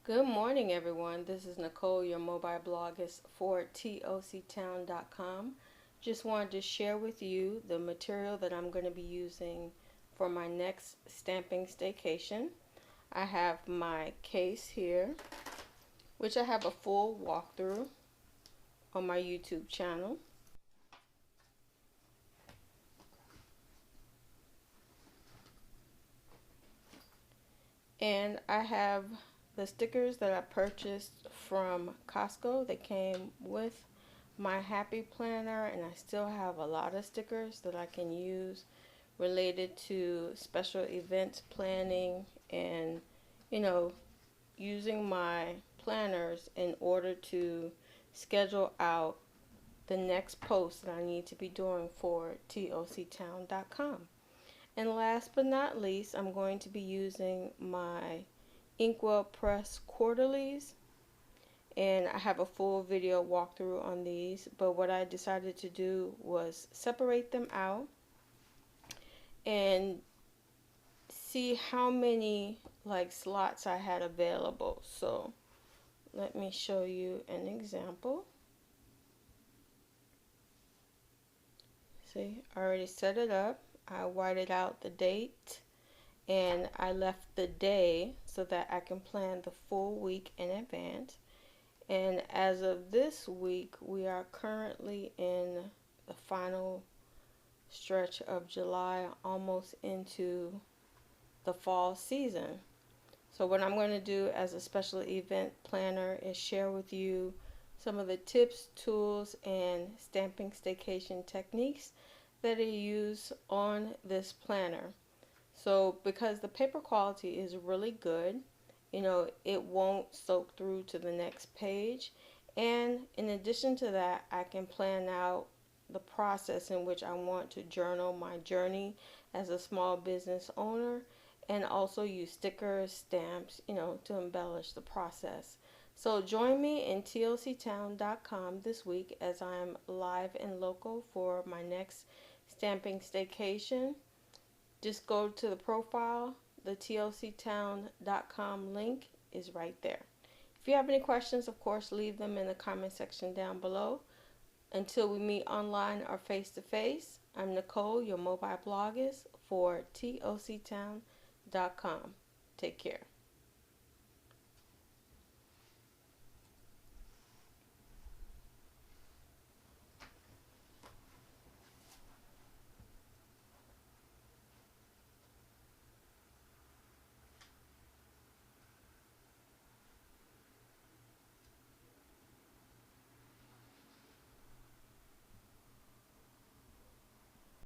Good morning, everyone. This is Nicole, your mobile bloggist for TOCtown.com. Just wanted to share with you the material that I'm going to be using for my next stamping staycation. I have my case here, which I have a full walkthrough on my YouTube channel. And I have the stickers that I purchased from Costco. They came with my Happy Planner, and I still have a lot of stickers that I can use related to special events planning and, you know, using my planners in order to schedule out the next post that I need to be doing for TOCtown.com. And last but not least, I'm going to be using my Inkwell Press quarterlies, and I have a full video walkthrough on these, but what I decided to do was separate them out and see how many slots I had available. So let me show you an example. See, I already set it up. I whited out the date and I left the day so that I can plan the full week in advance. And as of this week, we are currently in the final stretch of July, almost into the fall season. So what I'm going to do as a special event planner is share with you some of the tips, tools, and stamping staycation techniques that I use on this planner. So because the paper quality is really good, it won't soak through to the next page. And in addition to that, I can plan out the process in which I want to journal my journey as a small business owner, and also use stickers, stamps, to embellish the process. So join me in TOCtown.com this week as I'm live and local for my next stamping staycation. Just go to the profile. The TOCtown.com link is right there. If you have any questions, of course, leave them in the comment section down below. Until we meet online or face to face, I'm Nicole, your mobile bloggist for TOCtown.com. Take care.